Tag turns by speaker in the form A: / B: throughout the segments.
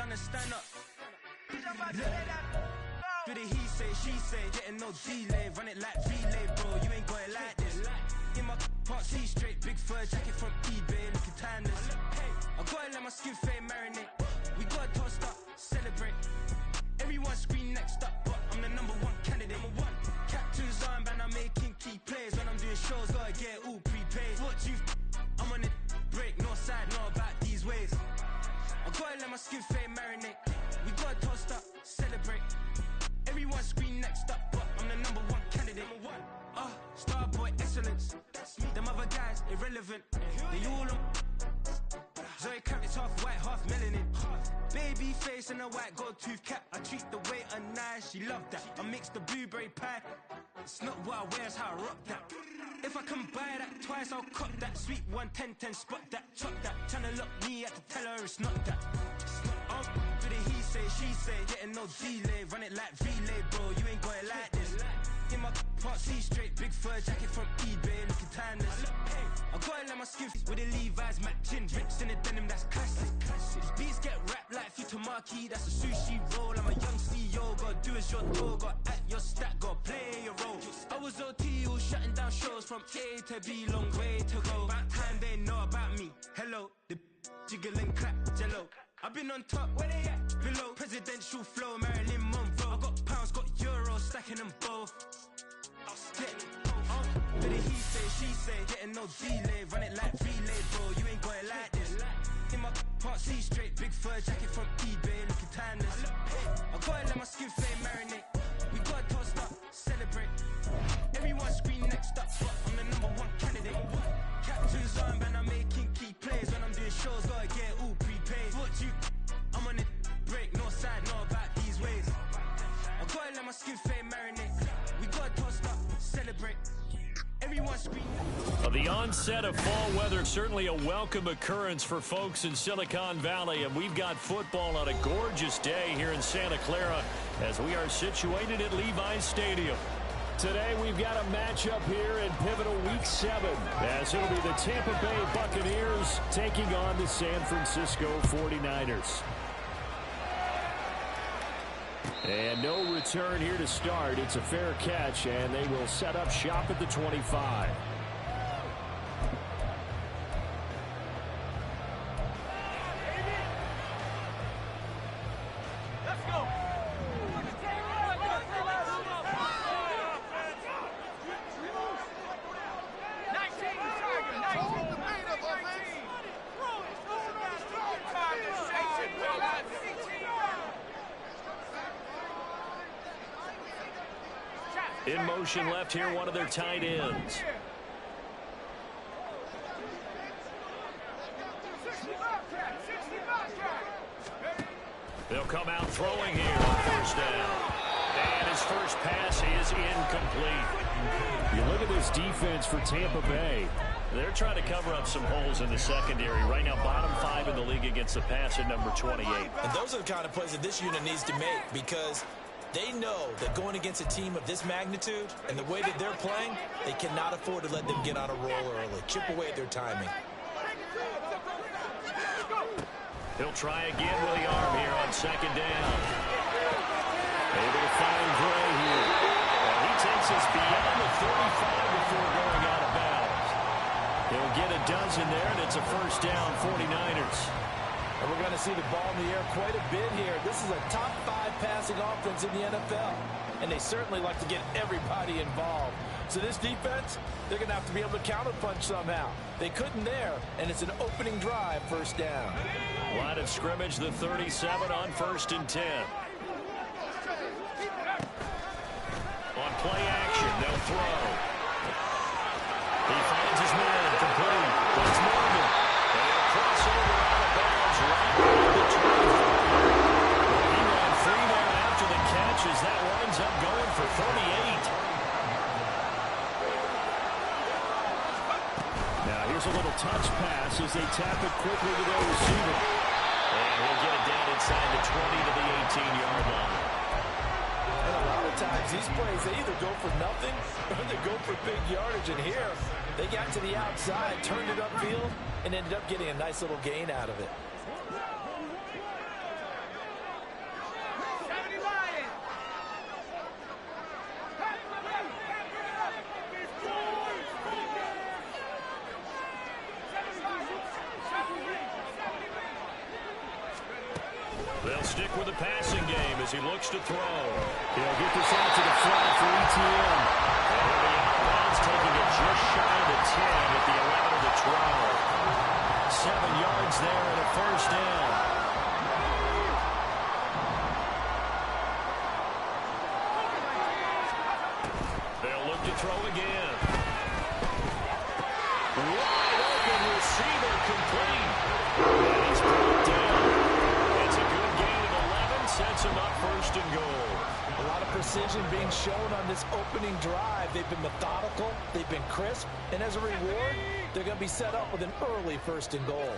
A: London, stand up. Do the he say, she say, getting no delay. Run it like relay, bro, you ain't got it like this. In my part C straight, big fur jacket from eBay, looking timeless. I gotta let my skin fade marinate. We gotta toast up, celebrate. Everyone scream next up, but I'm the #1 candidate. Captain's armband, I'm making key plays. When I'm doing shows, gotta get all prepaid. What you I'm on it, break, no side, know about these ways. I gotta let my skin fade marinate. We gotta toast up, celebrate. Everyone scream next up, but I'm the #1 candidate. Starboy excellence. Them other guys irrelevant. They all on. Zoe Kravitz half white, half melanin. Baby face and a white gold tooth cap. I treat the waiter nice, she love that. I mix the blueberry pie. It's not what I wear, it's how I rock that. If I can buy that twice, I'll cut that. Sweet 110, spot that, chop that. Tryna lock me at the tell her it's not that. Do the he say, she say, getting no delay. Run it like relay, bro, you ain't got it like this. In my part C straight, big fur jacket from eBay, looking timeless. I gotta let my skin with the Levi's matching. Rips in the denim, that's classic. These beats get wrapped like Futamaki, that's a sushi roll. I'm a young CEO, gotta do as your door, gotta act your stat, gotta play your role. I was OT, all shutting down shows from A to B, long way to go. About time they know about me. Hello, the jiggle and clap, jello. I've been on top, where they at? Below, presidential flow, Marilyn Monroe. I got pounds, got euros, stacking them both. Do the he say, she say, getting no delay. Run it like relay, bro, you ain't got it like this. In my part C straight, big fur jacket from eBay, looking timeless. I gotta let my skin fade marinate. We gotta toast up, celebrate. Everyone scream next up, but I'm the #1 candidate. Captain's armband, I'm making key plays. When I'm doing shows, gotta get all prepaid. What you, I'm on it, break, no side, know about these ways. I gotta let my skin fade marinate. We gotta toast up, celebrate. Everyone scream.
B: The onset of fall weather, certainly a welcome occurrence for folks in Silicon Valley, and we've got football on a gorgeous day here in Santa Clara as we are situated at Levi's Stadium. Today we've got a matchup here in pivotal Week 7 as it'll be the Tampa Bay Buccaneers taking on the San Francisco 49ers. And no return here to start. It's a fair catch, and they will set up shop at the 25.
C: Let's go.
B: In motion left here, one of their tight ends. They'll come out throwing here on first down. And his first pass is incomplete.
D: You look at this defense for Tampa Bay.
B: They're trying to cover up some holes in the secondary. Right now, bottom 5 in the league against the pass at number 28.
E: And those are the kind of plays that this unit needs to make because they know that going against a team of this magnitude and the way that they're playing, they cannot afford to let them get on a roll early. Chip away at their timing.
B: He'll try again with the arm here on second down. Able to find Gray here. And he takes us beyond the 35 before going out of bounds. He'll get a dozen there, and it's a first down, 49ers.
E: And we're going to see the ball in the air quite a bit here. This is a top 5 passing offense in the NFL. And they certainly like to get everybody involved. So this defense, they're going to have to be able to counterpunch somehow. They couldn't there, and it's an opening drive, first down.
B: Line of scrimmage, the 37 on 1st and 10. On play action, they'll throw. He finds his man, complete. It's Morgan. And he'll cross over out of bounds right around the 25. He ran free there after the catch as that winds up going for 38.
D: Now here's a little touch pass as they tap it quickly to their receiver.
B: And he'll get it down inside the 20 to the 18-yard line.
E: And a lot of times these plays, they either go for nothing or they go for big yardage. And here, they got to the outside, turned it upfield, and ended up getting a nice little gain out of it.
B: stick with the passing game as he looks to throw.
D: He'll get this out to the flat for ETN.
B: And he'll be out of bounds, taking it just shy of the 10 at the 11 of the 12. 7 yards there and a first down. They'll look to throw again. Wide open receiver complete. And he's brought down. It's a good gain of 11. Sets him up first and goal.
E: A lot of precision being shown on this opening drive. They've been methodical. They've been crisp. And as a reward, they're going to be set up with an early first and goal.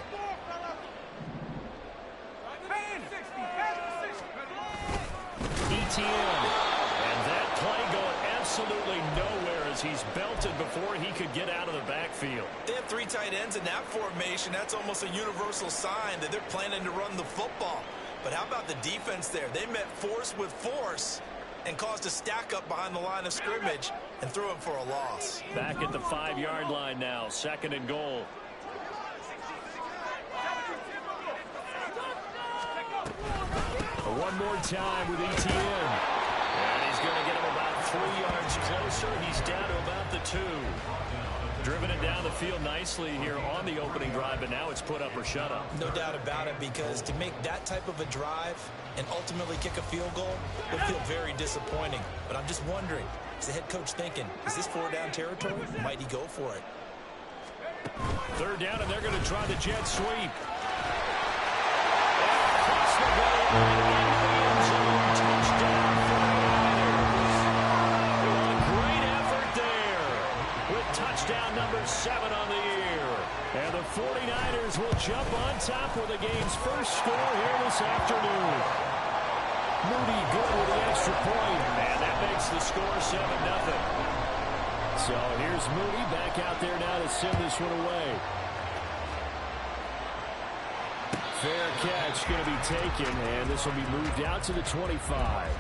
B: ETN. And that play going absolutely nowhere as he's belted before he could get out of the backfield.
C: They have 3 tight ends in that formation. That's almost a universal sign that they're planning to run the football. But how about the defense there? They met force with force and caused a stack up behind the line of scrimmage and threw him for a loss.
B: Back at the 5-yard line now, second and goal. One more time with ETN. And he's going to get him about 3 yards closer. He's down to about the 2. Driven it down the field nicely here on the opening drive, but now it's put up or shut up.
C: No doubt about it, because to make that type of a drive and ultimately kick a field goal would feel very disappointing. But I'm just wondering, is the head coach thinking, is this 4-down territory? Might he go for it?
B: 3rd down, and they're going to try the jet sweep. Across the goal line, end zone, touchdown for the Niners. A great effort there with touchdown number 7 on the year. And the 49ers will jump on top with the game's first score here this afternoon. Moody good with the extra point, and that makes the score 7-0. So here's Moody back out there now to send this one away. Fair catch going to be taken, and this will be moved out to the 25.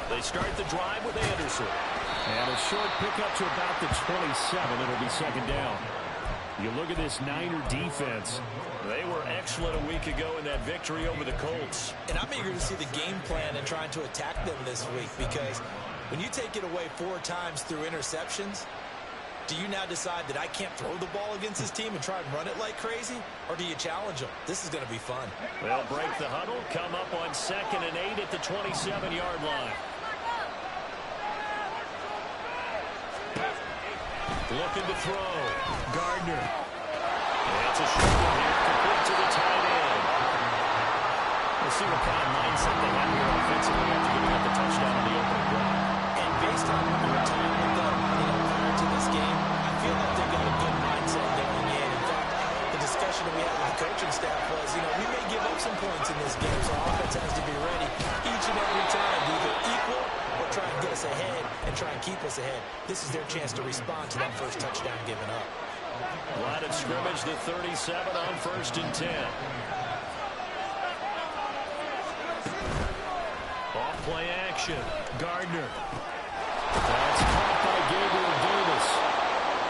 B: They start the drive with Anderson. And a short pickup to about the 27. It'll be 2nd down. You look at this Niner defense. They were excellent a week ago in that victory over the Colts.
C: And I'm eager to see the game plan and trying to attack them this week, because when you take it away 4 times through interceptions, do you now decide that I can't throw the ball against this team and try and run it like crazy? Or do you challenge them? This is going to be fun.
B: They'll break the huddle, come up on 2nd and 8 at the 27-yard line. Looking to throw. Gardner. It's a short one here, complete to the tight end. We'll see what kind of mindset they have here offensively after giving up the touchdown on the opening drive.
C: And based on your time with them, prior to this game, I feel like they've got a good mindset going in. In fact, the discussion that we had with the coaching staff was, we may give up some points in this game, so our offense has to be ready each and every time to either equal or try and get us ahead and try and keep us ahead. This is their chance to respond to that first touchdown given up.
B: Line of scrimmage, the 37 on 1st and 10. Off play action. Gardner. That's caught by Gabriel Davis.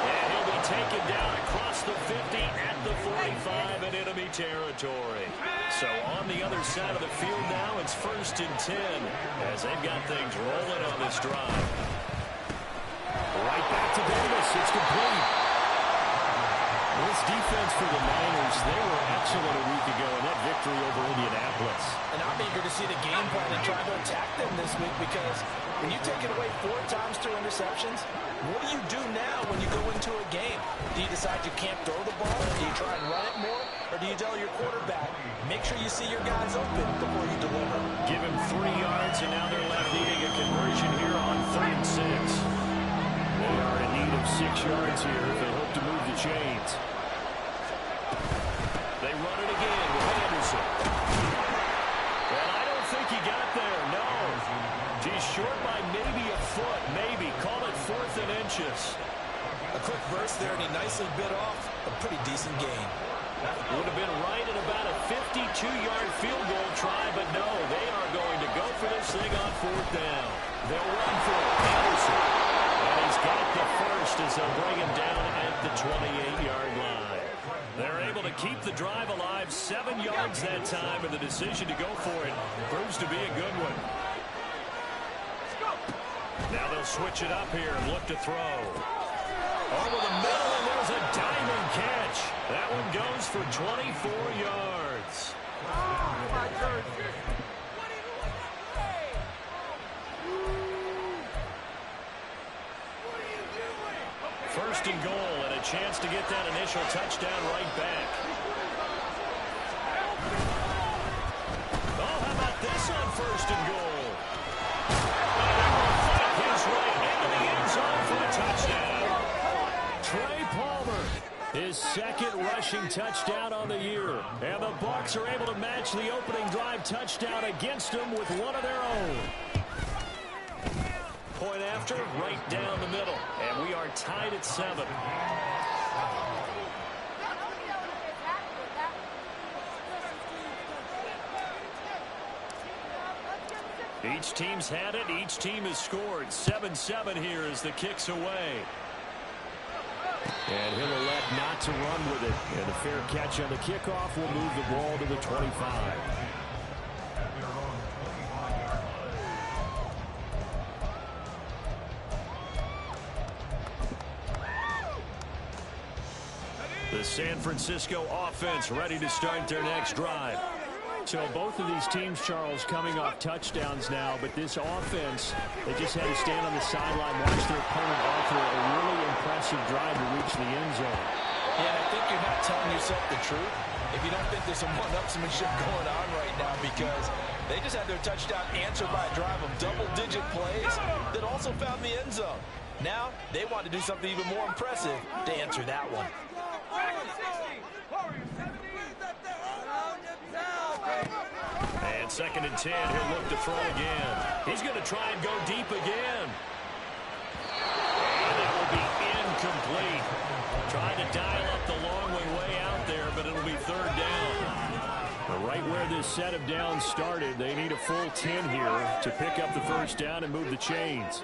B: And he'll be taken down across the 50 at the 45 in enemy territory. So on the other side of the field now, it's 1st and 10 as they've got things rolling on this drive. Right back to Davis. It's complete. This defense for the Niners, they were excellent a week ago in that victory over Indianapolis.
C: And I'm eager to see the game plan and try to attack them this week, because when you take it away 4 times through interceptions, what do you do now when you go into a game? Do you decide you can't throw the ball? Do you try and run it more? Or do you tell your quarterback, make sure you see your guys open before you deliver?
B: Give him 3 yards, and now they're left needing a conversion here on 3rd and 6. They are in need of 6 yards here if they hope to move the chains. They run it again with Anderson. And I don't think he got there, no. Gee, ferocious.
C: A quick burst there, and he nicely bit off a pretty decent gain.
B: Would have been right at about a 52-yard field goal try, but no, they are going to go for this thing on 4th down. They'll run for it. Anderson. And he's got the first as they'll bring him down at the 28-yard line. They're able to keep the drive alive, 7 yards that time, and the decision to go for it proves to be a good one. Now they'll switch it up here and look to throw. Over the middle, and there's a diamond catch. That one goes for 24 yards. First and goal, and a chance to get that initial touchdown right back. Oh, how about this on first and goal? His way into the end zone for a touchdown. Trey Palmer, his second rushing touchdown on the year. And the Bucs are able to match the opening drive touchdown against them with one of their own. Point after, right down the middle. And we are tied at 7. Each team's had it. Each team has scored. 7-7 here as the kick's away.
D: And he'll elect not to run with it. And a fair catch on the kickoff will move the ball to the 25.
B: The San Francisco offense ready to start their next drive.
D: So both of these teams, Charles, coming off touchdowns now, but this offense, they just had to stand on the sideline, watch their opponent offer a really impressive drive to reach the end zone.
C: Yeah, I think you're not telling yourself the truth if you don't think there's some one-upsmanship going on right now, because they just had their touchdown answered by a drive of double-digit plays that also found the end zone. Now they want to do something even more impressive to answer that one.
B: And 2nd and 10, he'll look to throw again. He's going to try and go deep again. And it will be incomplete. Trying to dial up the long way out there, but it'll be 3rd down.
D: Right where this set of downs started, they need a full 10 here to pick up the first down and move the chains.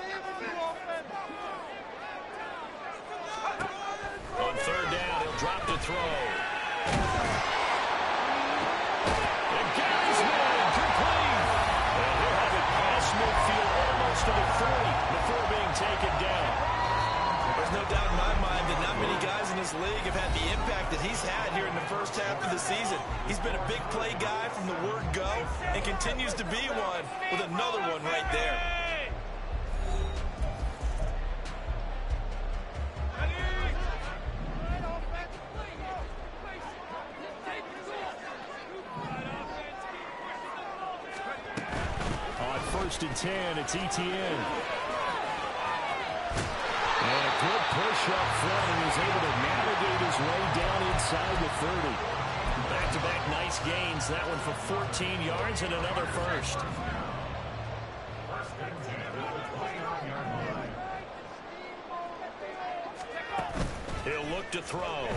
B: On 3rd down, he'll drop to throw. Midfield almost to the 30 before being taken down.
C: There's no doubt in my mind that not many guys in this league have had the impact that he's had here in the first half of the season. He's been a big play guy from the word go and continues to be one with another one right there.
D: First and 10, it's Etienne. And a good push up front, and he's able to navigate his way down inside the 30.
B: Back-to-back nice gains. That one for 14 yards and another first. He'll look to throw.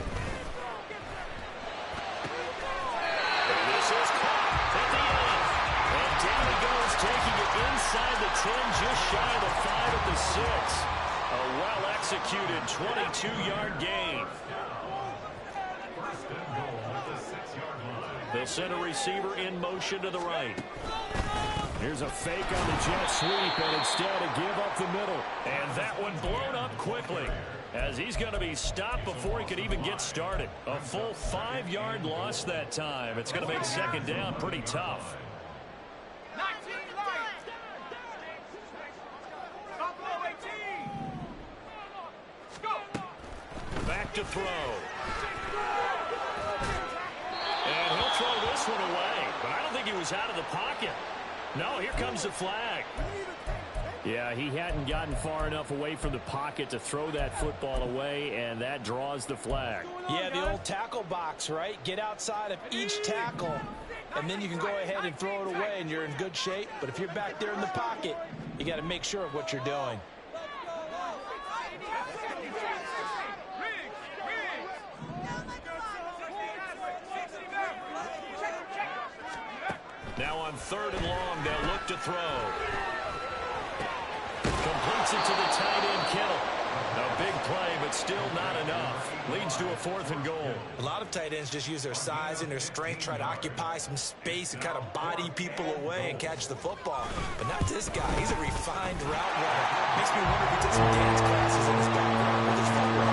B: And this is caught at the end. And down he goes, taking it inside the 10, just shy of the 5 at the 6. A well-executed 22-yard gain. They'll send a receiver in motion to the right.
D: Here's a fake on the jet sweep, and instead a give up the middle.
B: And that one blown up quickly, as he's going to be stopped before he could even get started. A full 5-yard loss that time. It's going to make 2nd down pretty tough. Back to throw. And he'll throw this one away. But I don't think he was out of the pocket. No, here comes the flag.
D: Yeah, he hadn't gotten far enough away from the pocket to throw that football away, and that draws the flag.
C: Yeah, the old tackle box, right? Get outside of each tackle, and then you can go ahead and throw it away, and you're in good shape. But if you're back there in the pocket, you got to make sure of what you're doing.
B: Now on 3rd and long, they'll look to throw. Completes it to the tight end, Kittle. A big play, but still not enough. Leads to a 4th and goal.
C: A lot of tight ends just use their size and their strength, try to occupy some space and kind of body people away and catch the football. But not this guy. He's a refined route runner. Makes me wonder if he took some dance classes in his background with his football.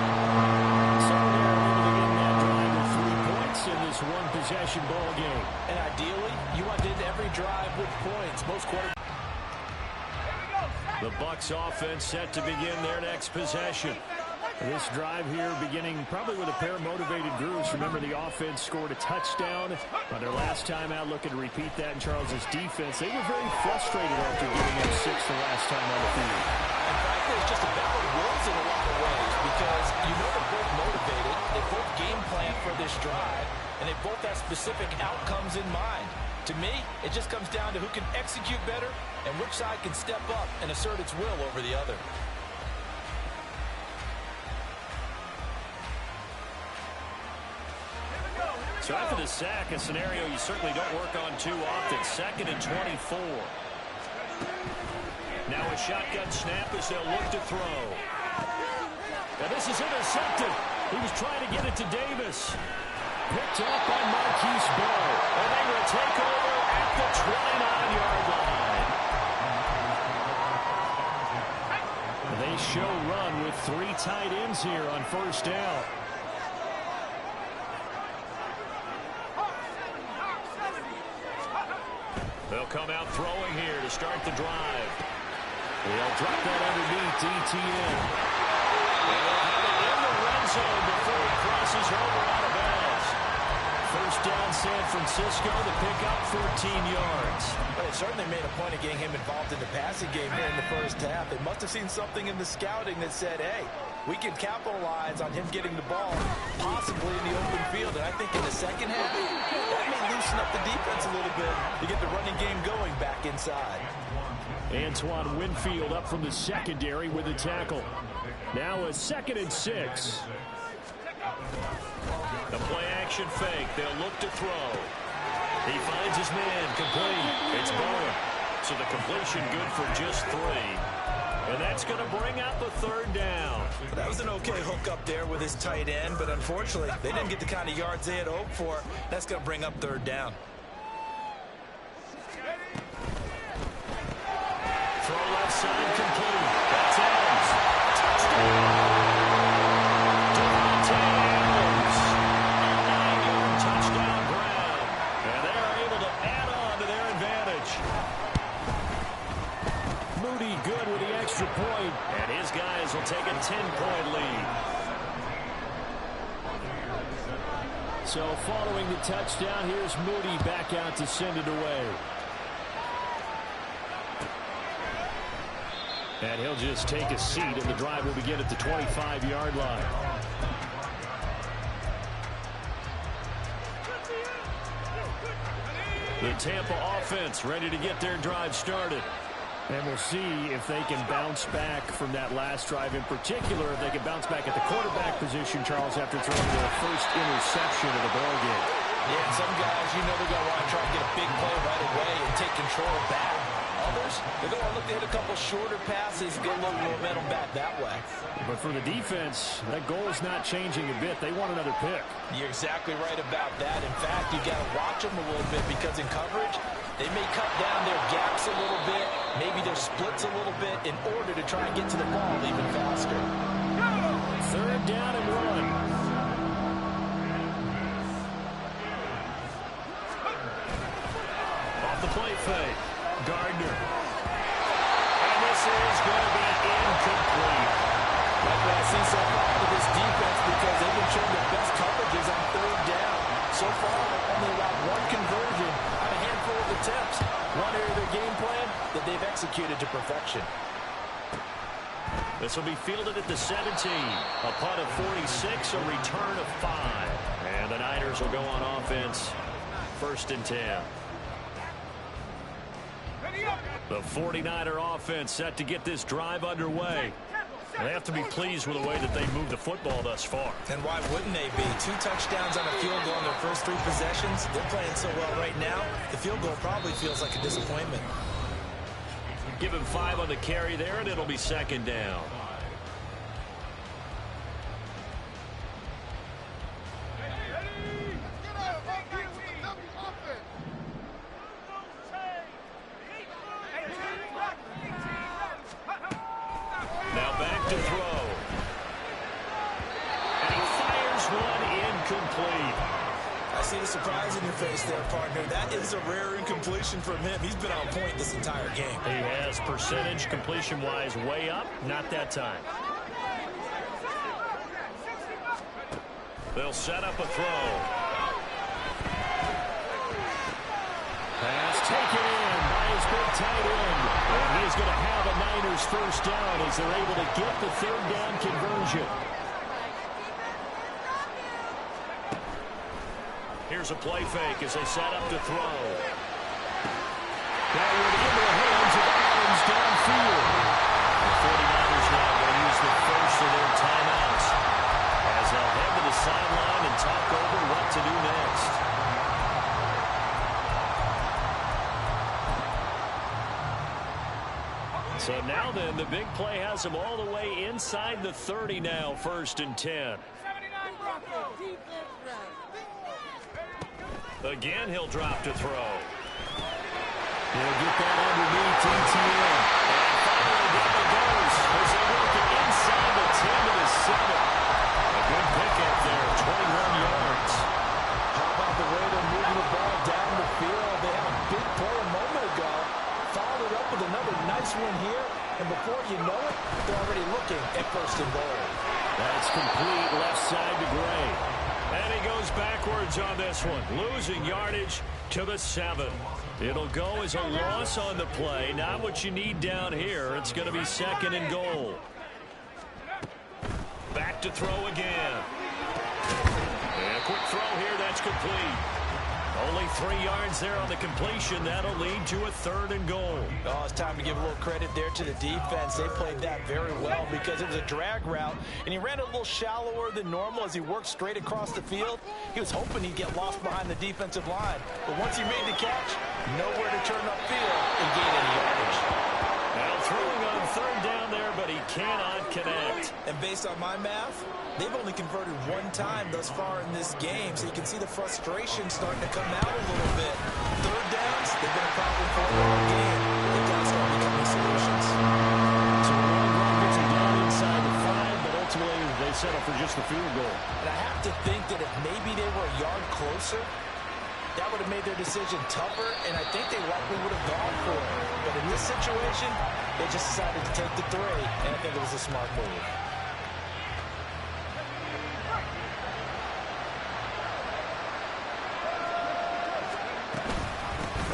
D: So they're able to get that drive with 3 points in this one-possession ball game.
C: And ideally, you want to end every drive with points. Most quarterbacks.
B: The Bucs offense set to begin their next possession.
D: This drive here beginning probably with a pair of motivated groups. Remember, the offense scored a touchdown on their last time out, looking to repeat that in Charles's defense. They were very frustrated after giving up 6 the last time on the field.
C: In fact, there's just a battle of wills in a lot of ways because you know they're both motivated. They both game plan for this drive, and they both have specific outcomes in mind. To me, it just comes down to who can execute better and which side can step up and assert its will over the other.
B: So after the sack, a scenario you certainly don't work on too often. 2nd and 24. Now a shotgun snap as they'll look to throw. Now this is intercepted. He was trying to get it to Davis. Picked up by Marquise Bell. And they will take over at the 29-yard line. They show run with 3 tight ends here on 1st down. They'll come out throwing here to start the drive. They'll drop that underneath ETN. They'll have it in the red zone before he crosses over out of bounds. 1st down, San Francisco. The pickup, 14 yards.
C: But it certainly made a point of getting him involved in the passing game here in the 1st half. They must have seen something in the scouting that said, hey, we can capitalize on him getting the ball, possibly in the open field. And I think in the 2nd half, that may loosen up the defense a little bit to get the running game going back inside.
D: Antoine Winfield up from the secondary with a tackle. Now a 2nd and 6.
B: The play-action fake. They'll look to throw. He finds his man complete. It's Bowen. So the completion good for just 3. And that's going to bring out the 3rd down.
C: That was an okay hook up there with his tight end, but unfortunately, they didn't get the kind of yards they had hoped for. That's going to bring up 3rd down.
B: Throw left side complete. That's Adams. Touchdown. Touchdown Brown. And they're able to add on to their advantage.
D: Moody good with the extra point.
B: And his guys will take a 10-point lead.
D: So following the touchdown, here's Moody back out to send it away. And he'll just take a seat, and the drive will begin at the 25-yard line.
B: The Tampa offense ready to get their drive started.
D: And we'll see if they can bounce back from that last drive, in particular, if they can bounce back at the quarterback position, Charles, after throwing their first interception of the ballgame.
C: Yeah, some guys, you know they're going to want to try to get a big play right away and take control back. Others, they're going to look to hit a couple shorter passes, get a little momentum back that way.
D: But for the defense, that goal is not changing a bit. They want another pick.
C: You're exactly right about that. In fact, you've got to watch them a little bit because in coverage, they may cut down their gaps a little bit, maybe their splits a little bit in order to try and get to the ball even faster.
D: 3rd down and 1.
B: Off the play fake. Gardner. And this is going to be incomplete.
C: Like what I see so far out of this defense because they've been showing their best coverages on 3rd down. So far, only allowed 1 conversion on a handful of attempts. One area of their game plan that they've executed to perfection.
B: This will be fielded at the 17. A punt of 46, a return of 5. And the Niners will go on offense. 1st and 10. The 49er offense set to get this drive underway. They have to be pleased with the way that they moved the football thus far.
C: And why wouldn't they be? 2 touchdowns on a field goal in their first 3 possessions. They're playing so well right now, the field goal probably feels like a disappointment.
B: Give him 5 on the carry there, and it'll be second down. Now back to throw. And he fires one incomplete.
C: I see the surprise in your face there, partner. That is a rare incompletion from him. He's been on point this entire game.
B: He has percentage completion-wise way up. Not that time. They'll set up a throw. Pass taken in by his big tight end. And he's going to have a Niners first down as they're able to get the third down conversion. Here's a play fake as they set up to throw. Backward into the hands of Adams downfield. The 49ers now going to use the first of their timeouts as they'll head to the sideline and talk over what to do next. So now then, the big play has them all the way inside the 30 now, 1st and 10. Again, he'll drop to throw. He'll get that underneath ETN. And finally down it goes as they work it inside the 10 to the 7. A good pickup there, 21 yards.
C: How about the way they're moving the ball down the field? They had a big play a moment ago. Followed it up with another nice one here. And before you know it, they're already looking at 1st and goal.
B: That's complete left side to Gray. And he goes backwards on this one, losing yardage to the 7. It'll go as a loss on the play. Not what you need down here. It's going to be 2nd and goal. Back to throw again. And a quick throw here. That's complete. Only 3 yards there on the completion. That'll lead to a 3rd and goal.
C: Oh, it's time to give a little credit there to the defense. They played that very well because it was a drag route, and he ran a little shallower than normal as he worked straight across the field. He was hoping he'd get lost behind the defensive line, but once he made the catch, nowhere to turn upfield and gain any yardage.
B: Now throwing on 3rd down there, but he cannot connect.
C: And based on my math, they've only converted 1 time thus far in this game, so you can see the frustration starting to come out a little bit. 3rd downs, they've been a problem for a long game. They've got to start becoming solutions.
B: So Ron gets it down inside the 5, but ultimately they settle for just the field goal.
C: And I have to think that if maybe they were a yard closer, that would have made their decision tougher, and I think they likely would have gone for it. But in this situation, they just decided to take the 3, and I think it was a smart move.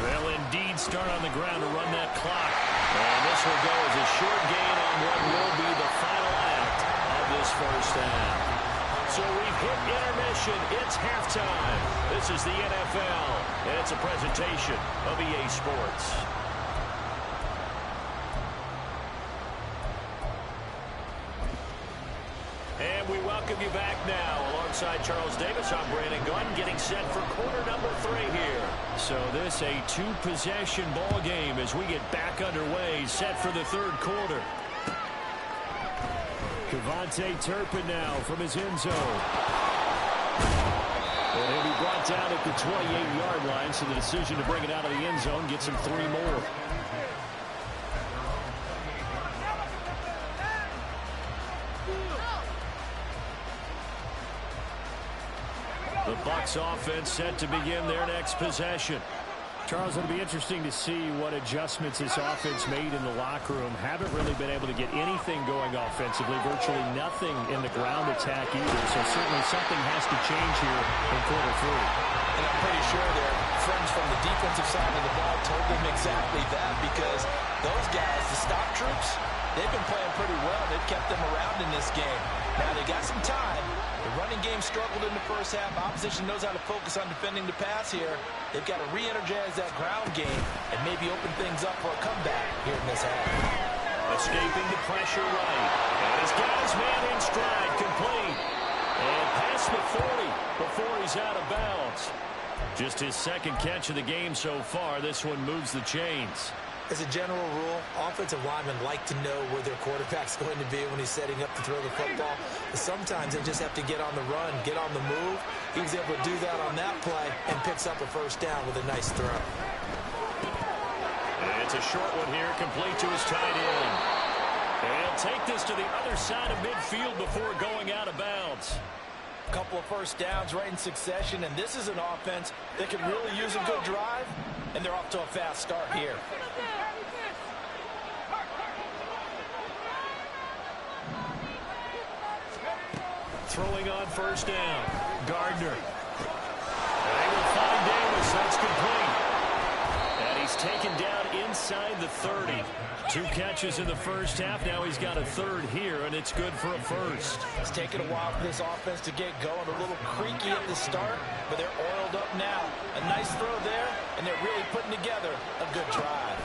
B: They'll indeed start on the ground to run that clock. And this will go as a short gain on what will be the final act of this first half. So we've hit intermission. It's halftime. This is the NFL, and it's a presentation of EA Sports. And we welcome you back now. Alongside Charles Davis, I'm Brandon Gunn, getting set for quarter number 3 here. So this a 2-possession ball game as we get back underway, set for the 3rd quarter. Kevontae Turpin now from his end zone. And he'll be brought down at the 28-yard line, so the decision to bring it out of the end zone gets him 3 more. The Bucs offense set to begin their next possession.
D: Charles, it'll be interesting to see what adjustments this offense made in the locker room. Haven't really been able to get anything going offensively, virtually nothing in the ground attack either. So certainly something has to change here in quarter 3.
C: And I'm pretty sure their friends from the defensive side of the ball told them exactly that, because those guys, the stop troops, they've been playing pretty well. They've kept them around in this game. Now they got some time. The running game struggled in the first half. Opposition knows how to focus on defending the pass here. They've got to re-energize that ground game and maybe open things up for a comeback here in this half.
B: Escaping the pressure right. And his guy's man in stride, complete. And past the 40 before he's out of bounds. Just his second catch of the game so far. This one moves the chains.
C: As a general rule, offensive linemen like to know where their quarterback's going to be when he's setting up to throw the football. But sometimes they just have to get on the run, get on the move. He was able to do that on that play and picks up a first down with a nice throw.
B: It's a short one here, complete to his tight end. And he'll take this to the other side of midfield before going out of bounds.
E: A couple of first downs right in succession, and this is an offense that can really use a good drive, and they're off to a fast start here.
B: Throwing on first down. Gardner. They will find Davis. That's complete. And he's taken down inside the 30. 2 catches in the first half. Now he's got a third here, and it's good for a first.
E: It's taken a while for this offense to get going. A little creaky at the start, but they're oiled up now. A nice throw there, and they're really putting together a good drive.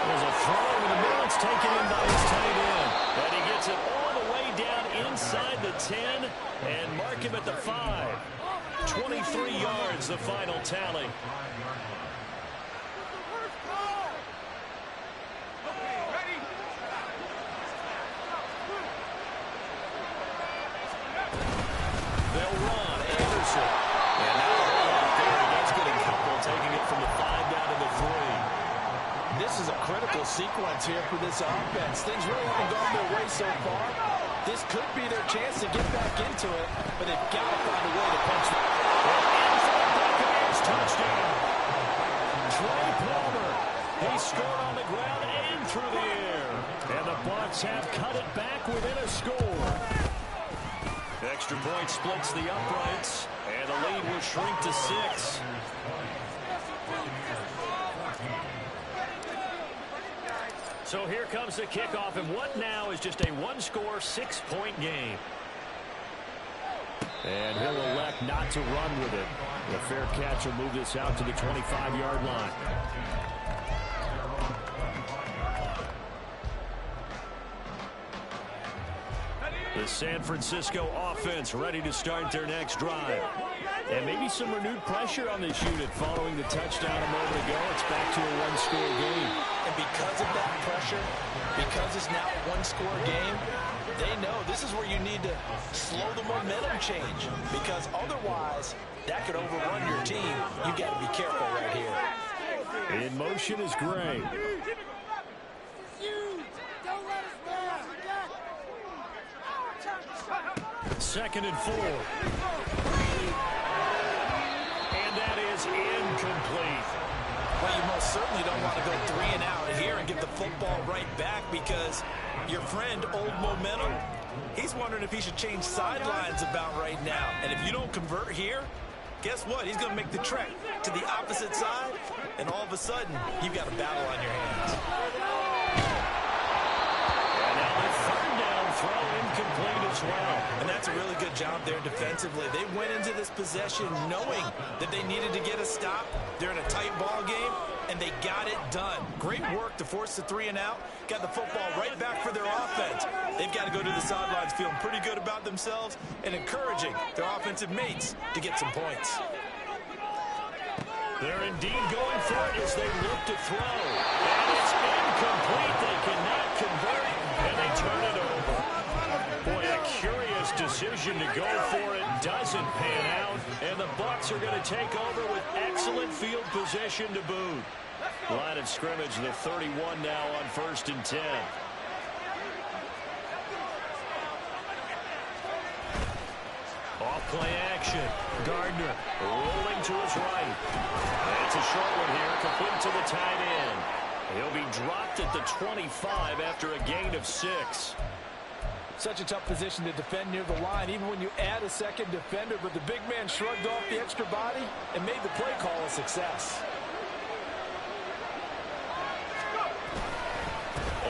B: There's a throw over the middle. It's taken in by his tight end. And he gets it all the way down inside the 10 and mark him at the 5. 23 yards, the final tally. They'll run. Anderson. And now there he does get a couple, taking it from the 5 down to the 3.
E: This is a critical sequence here for this offense. Things really haven't gone their way so far. This could be their chance to get back into it, but they've got to find a way to punch it.
B: And for the Buccaneers touchdown. Trey Palmer. He scored on the ground and through the air. And the Bucs have cut it back within a score. Extra point splits the uprights, and the lead will shrink to 6. So here comes the kickoff, and what now is just a one-score, 6-point game. And he'll elect not to run with it. The fair catch will move this out to the 25-yard line. The San Francisco offense ready to start their next drive. And maybe some renewed pressure on this unit following the touchdown a moment ago. It's back to a one-score game.
C: And because of that pressure, because it's now a one-score game, they know this is where you need to slow the momentum change. Because otherwise, that could overrun your team. You got to be careful right here.
B: In motion is Gray. Second and 4. And that is incomplete.
C: Well, you most certainly don't want to go 3 and out here and get the football right back, because your friend, Old Momentum, he's wondering if he should change sidelines about right now. And if you don't convert here, guess what? He's going to make the trek to the opposite side, and all of a sudden, you've got a battle on your hands.
B: And now the third down throw incomplete as well.
C: And that's a really good job there defensively. They went into this possession knowing that they needed to get a stop. They're in a tight ball game, and they got it done. Great work to force the 3 and out. Got the football right back for their offense. They've got to go to the sidelines feeling pretty good about themselves and encouraging their offensive mates to get some points.
B: They're indeed going for it as they look to throw. And it's incomplete. They cannot convert, and they turn it over. Boy, a curious decision to go for it doesn't pan out, and the Bucs are going to take over with excellent field position to boot. Line of scrimmage, the 31 now on 1st and 10. Off-play action. Gardner rolling to his right. It's a short one here, complete to the tight end. He'll be dropped at the 25 after a gain of 6.
E: Such a tough position to defend near the line, even when you add a second defender, but the big man shrugged off the extra body and made the play call a success.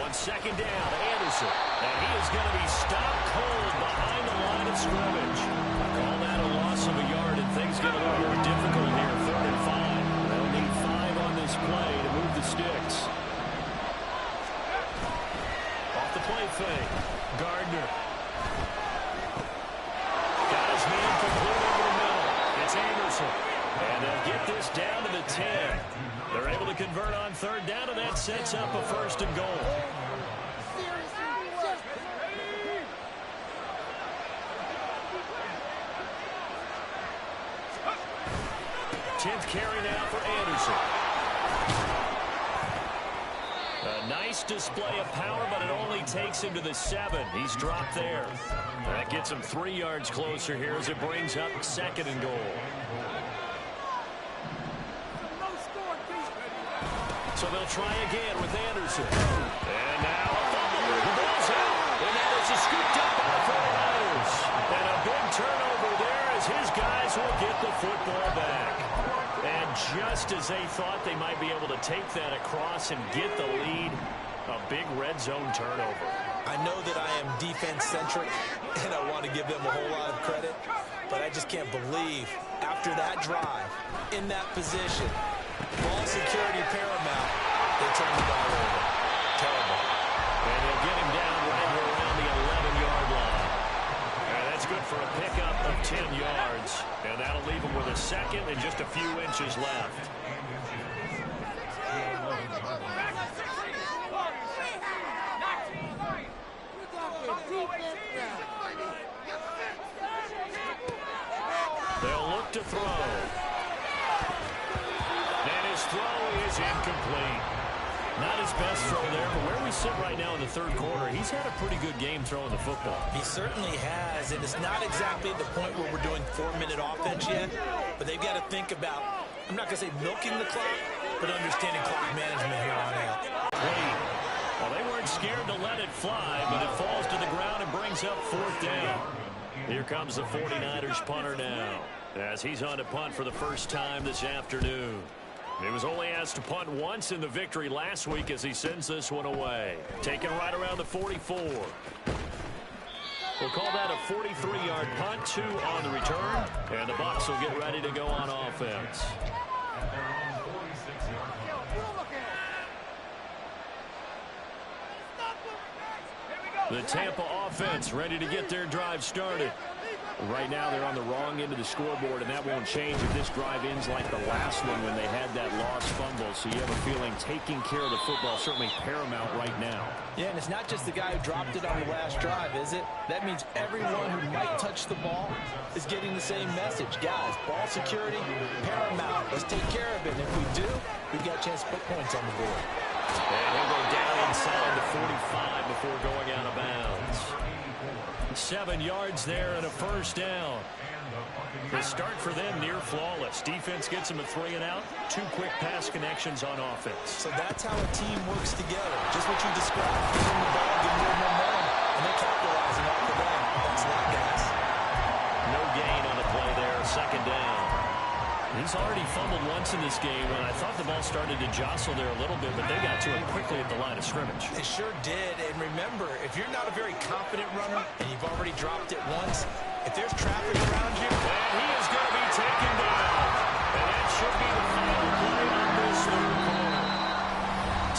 B: On second down, Anderson. And he is going to be stopped cold behind the line of scrimmage. Call that a loss of a yard, and things get a little more difficult here. 3rd and 5. They'll need 5 on this play. Anderson. And they'll get this down to the 10. They're able to convert on third down, and that sets up a first and goal. 10th carry now for Anderson. A nice display of power, but it only takes him to the 7. He's dropped there. That gets him 3 yards closer here as it brings up second and goal. So they'll try again with Anderson. And now a fumble. The ball's out. And that is scooped up by the 49ers. And a big turnover there as his guys will get the football back. And just as they thought they might be able to take that across and get the lead, a big red zone turnover.
C: I know that I am defense-centric, and I want to give them a whole lot of credit, but I just can't believe after that drive, in that position, ball security paramount, they turn the ball over. Terrible.
B: And they'll get him down right around the 11-yard line. And that's good for a pickup of 10 yards. And that'll leave him with a second and just a few inches left. They'll look to throw. And his throw is incomplete. Not his best throw there, but where we sit right now in the third quarter, he's had a pretty good game throwing the football.
C: He certainly has, and it's not exactly at the point where we're doing 4-minute offense yet, but they've got to think about, I'm not going to say milking the clock, but understanding clock management here on out.
B: Well, they weren't scared to let it fly, but it falls to the ground and brings up fourth down. Here comes the 49ers punter now, as he's on to punt for the first time this afternoon. He was only asked to punt once in the victory last week as he sends this one away. Taken right around the 44. We'll call that a 43-yard punt, 2 on the return, and the Bucs will get ready to go on offense. The Tampa offense ready to get their drive started. Right now they're on the wrong end of the scoreboard, and that won't change if this drive ends like the last one when they had that lost fumble. So you have a feeling taking care of the football certainly paramount right now.
C: Yeah, and it's not just the guy who dropped it on the last drive, is it? That means everyone who might touch the ball is getting the same message. Guys, ball security, paramount. Let's take care of it. And if we do, we've got a chance to put points on the board.
B: And he'll go down inside the 45 before going out of bounds. 7 yards there and a first down. The start for them near flawless. Defense gets them a 3 and out. 2 quick pass connections on offense.
C: So that's how a team works together. Just what you described. Giving the ball, giving them momentum, and they're capitalizing off of that. That's that, guys.
B: No gain on the play there. Second down. He's already fumbled once in this game, and I thought the ball started to jostle there a little bit, but they got to it quickly at the line of scrimmage.
C: They sure did, and remember, if you're not a very confident runner and you've already dropped it once, if there's traffic around you,
B: and he is going to be taken down. And that should be the final play on this third quarter.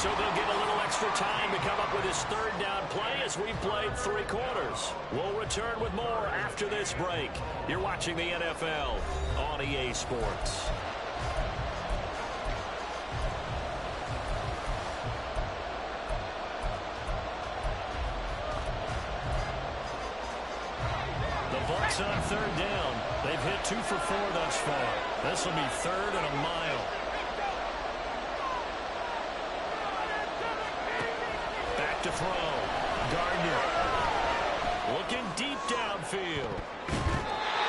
B: So they'll get a little extra time to come up with his third down play as we've played 3 quarters. We'll return with more after this break. You're watching the NFL on EA Sports. The Bucs on third down. They've hit 2 for 4 thus far. This will be 3rd and a mile. Back to throw. Gardner. Looking deep downfield.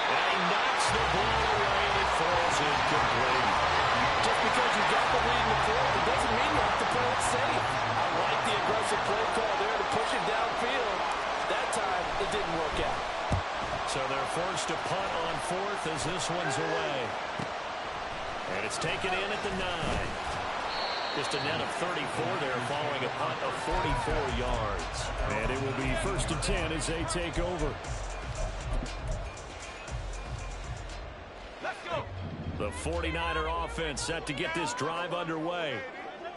B: And he knocks the ball away and it falls incomplete.
C: just because you got the lead in the fourth, it doesn't mean you have to play it safe. I like the aggressive play call there to push it downfield. That time, it didn't work out.
B: So they're forced to punt on 4th as this one's away. And it's taken in at the 9. Just a net of 34 there following a punt of 44 yards.
D: And it will be 1st and 10 as they take over.
A: Let's go.
B: The 49er offense set to get this drive underway.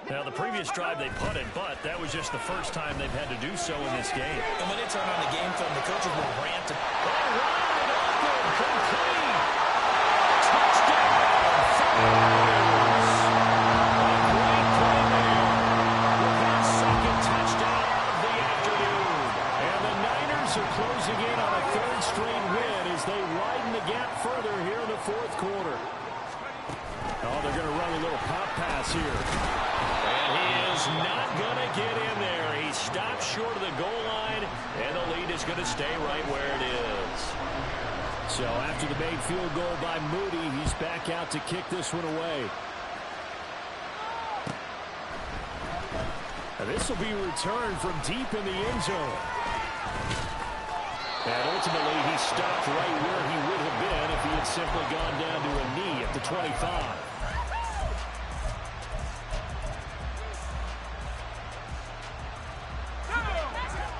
B: Now, the previous drive they punted, but that was just the first time they've had to do so in this game.
C: And when they turn on the game film, the coaches will rant.
B: Complete. Touchdown.
D: little pop pass here.
B: And he is not going to get in there. He stopped short of the goal line, and the lead is going to stay right where it is.
D: So after the made field goal by Moody, he's back out to kick this one away. And this will be returned from deep in the end zone. And ultimately, he stopped right where he would have been if he had simply gone down to a knee at the 25.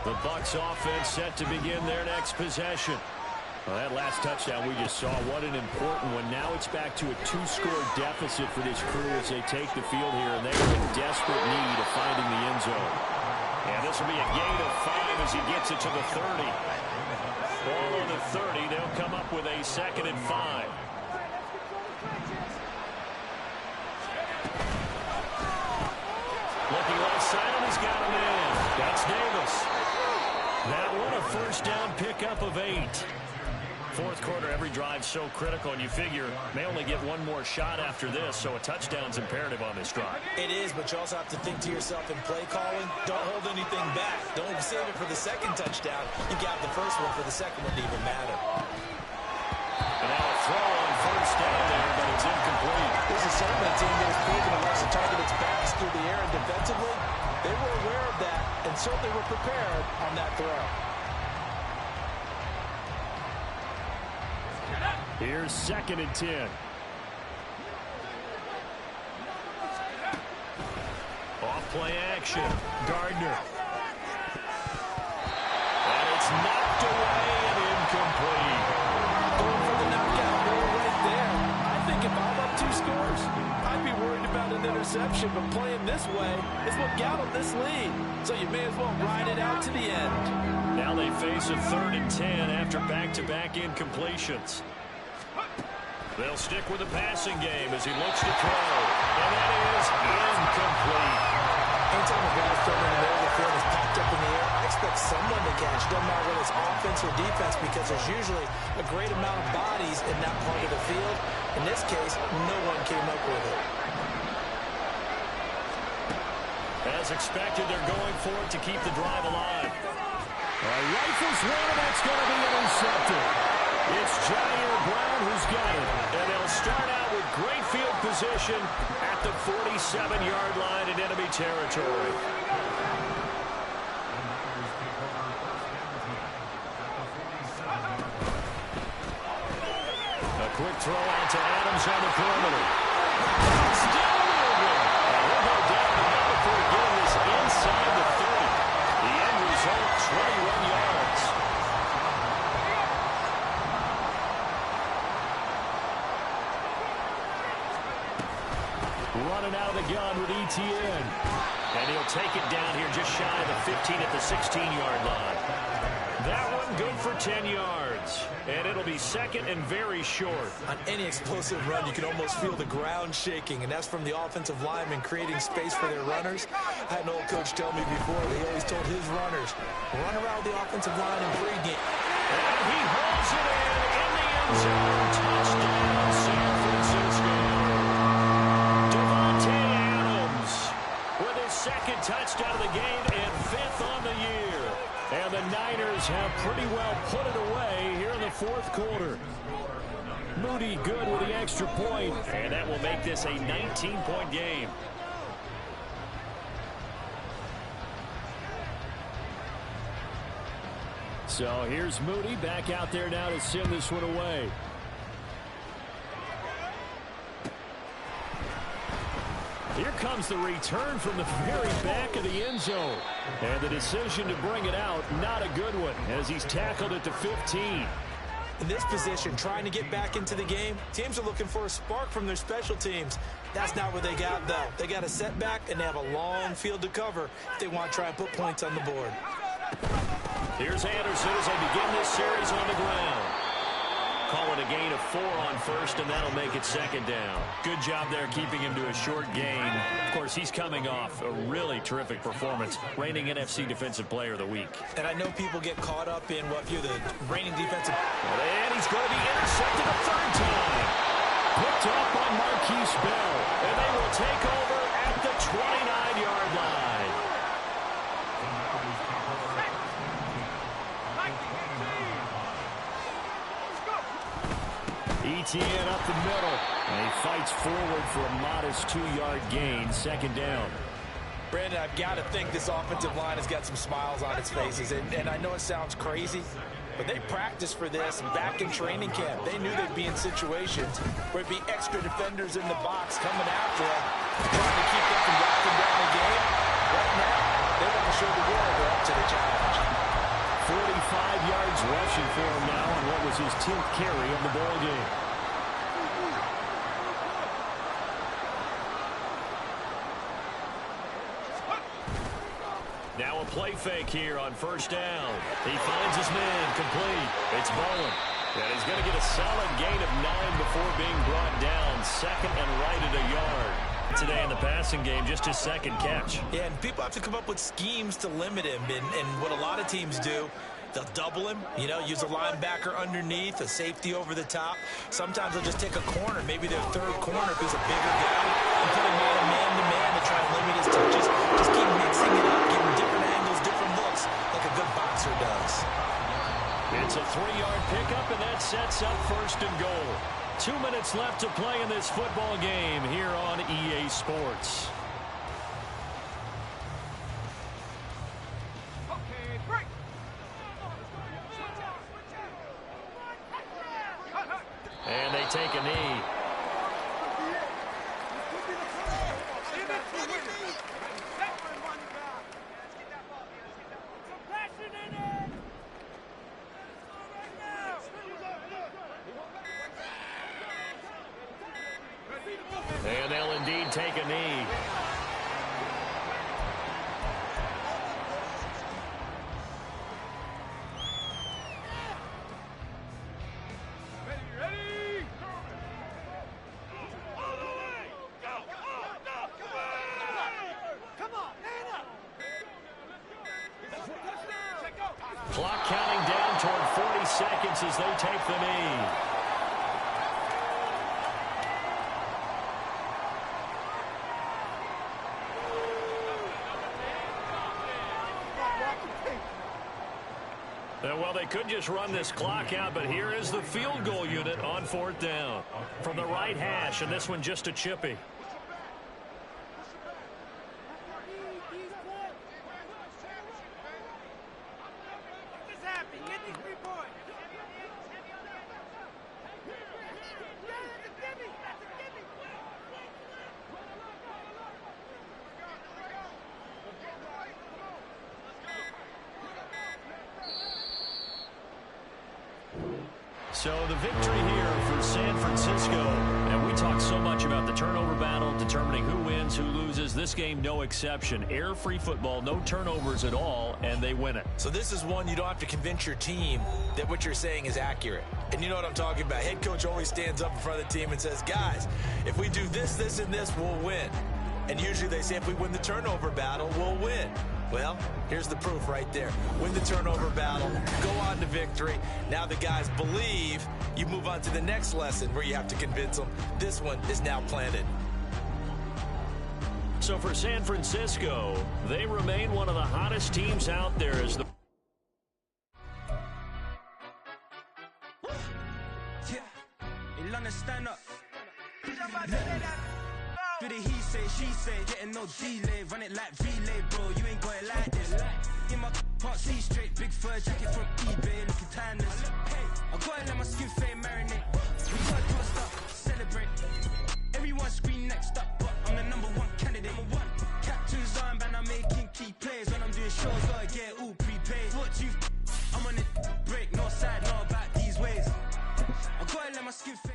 D: The Bucs offense set to begin their next possession. Well, that last touchdown we just saw, what an important one. Now it's back to a 2-score deficit for this crew as they take the field here, and they are in desperate need of finding the end zone. And this will be a gain of 5 as he gets it to the 30. Ball on the 30, they'll come up with a 2nd and 5. Looking left side, and he's got him in. That's Davis. That one a first down pickup of 8. Fourth quarter, every drive so critical, and you figure may only get one more shot after this, so a touchdown's imperative on this drive.
C: It is, but you also have to think to yourself in play calling, don't hold anything back. Don't save it for the second touchdown. You got the first one for the second one to even matter.
B: And now a throw on first down there, but it's incomplete.
C: This is certainly a team that is proven to likes to target its backs through the air and defensively. They were aware of that and certainly were prepared on that throw.
D: Here's 2nd and 10.
B: Off play action. Gardner. And it's knocked away and incomplete.
C: Going for the knockout goal right there. I think if I'm up 2 scores, I'd be worried about an interception, but playing this way is what got them this lead. So you may as well ride it out to the end.
B: Now they face a 3rd and 10 after back-to-back incompletions. They'll stick with the passing game as he looks to throw. And that is incomplete.
C: Anytime a guy's thrown in the middle of the field is popped up in the air, I expect someone to catch. It doesn't matter whether it's offense or defense because there's usually a great amount of bodies in that part of the field. In this case, no one came up with it.
B: As expected, they're going for it to keep the drive alive.
D: Rifles one, and that's going to be intercepted.
B: It's Jair Brown who's got it. And they'll start out with great field position at the 47-yard line in enemy territory. A quick throw out to Adams on the perimeter. Still moving. And we'll go down the middle before getting this inside the 30. The end result, 21 yards.
D: Running out of the gun with ETN.
B: And he'll take it down here just shy of the 15 at the 16-yard line. That one good for 10 yards. And it'll be 2nd and very short.
C: On any explosive run, you can almost feel the ground shaking, and that's from the offensive linemen creating space for their runners. I had an old coach tell me before, he always told his runners, run around the offensive line and pregame.
B: And he holds it in the end zone. Touchdown, San Francisco. With his 2nd touchdown of the game and 5th on the year. And the Niners have pretty well put it away here in the 4th quarter. Moody good with the extra point. And that will make this a 19-point game.
D: So here's Moody back out there now to send this one away. Here comes the return from the very back of the end zone. And the decision to bring it out, not a good one, as he's tackled at the 15.
C: In this position, trying to get back into the game, teams are looking for a spark from their special teams. That's not what they got, though. They got a setback, and they have a long field to cover if they want to try and put points on the board.
B: Here's Anderson as they begin this series on the ground. Call it a gain of 4 on first, and that'll make it 2nd down. Good job there keeping him to a short gain. Of course, he's coming off a really terrific performance, reigning NFC Defensive Player of the Week.
C: And I know people get caught up in what you're the reigning defensive.
B: And he's going to be intercepted a 3rd time. Picked up by Marquise Bell, and they will take over at the 29-yard line. ETN up the middle, and he fights forward for a modest 2-yard gain, second down.
C: Brandon, I've got to think this offensive line has got some smiles on its faces, and I know it sounds crazy, but they practiced for this back in training camp. They knew they'd be in situations where it'd be extra defenders in the box coming after them, trying to keep them from locking down the game. Right now, they want to show the world they're up to the challenge.
B: 45 yards rushing for him now on what was his 10th carry of the ball game. Now a play fake here on first down. He finds his man complete. It's Mullen. And he's going to get a solid gain of 9 before being brought down. Second and right at a yard. Today in the passing game, just his second catch.
C: Yeah, and people have to come up with schemes to limit him. And what a lot of teams do, they'll double him, use a linebacker underneath, a safety over the top. Sometimes they'll just take a corner, maybe their third corner if he's a bigger guy, and put him on a man-to-man to try and limit his touches. Just keep mixing it up, give him different angles, different looks, like a good boxer does.
B: It's a 3-yard pickup, and that sets up first and goal. 2 minutes left to play in this football game here on EA Sports. And they take a knee. And they'll indeed take a knee. Clock counting down toward 40 seconds as they take the knee. Well, they could just run this clock out, but here is the field goal unit on fourth down. From the right hash, and this one just a chippy. So the victory here for San Francisco. And we talk so much about the turnover battle, determining who wins, who loses. This game, no exception. Air-free football, no turnovers at all, and they win it.
C: So this is one you don't have to convince your team that what you're saying is accurate. And you know what I'm talking about. Head coach always stands up in front of the team and says, guys, if we do this, this, and this, we'll win. And usually they say if we win the turnover battle, we'll win. Well, here's the proof right there. Win the turnover battle, go on to victory. Now the guys believe. You move on to the next lesson where you have to convince them. This one is now planted.
B: So for San Francisco, they remain one of the hottest teams out there as the
A: stand up. Do the he say, she say, getting no delay, run it like relay, bro. You ain't got it like this. In my can't see straight, big fur jacket from eBay, looking timeless. I gotta let my skin fade marinate. We gotta do a stop, celebrate. Everyone scream next up, but I'm the #1 candidate. Captain's armband, I'm making key plays. When I'm doing shows, gotta get all prepaid. What you? I'm on it, break, no side, no about these ways. I gotta let my skin fade.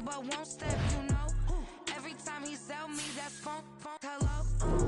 A: but won't step, you know. Every time he sell me, that's funk, hello.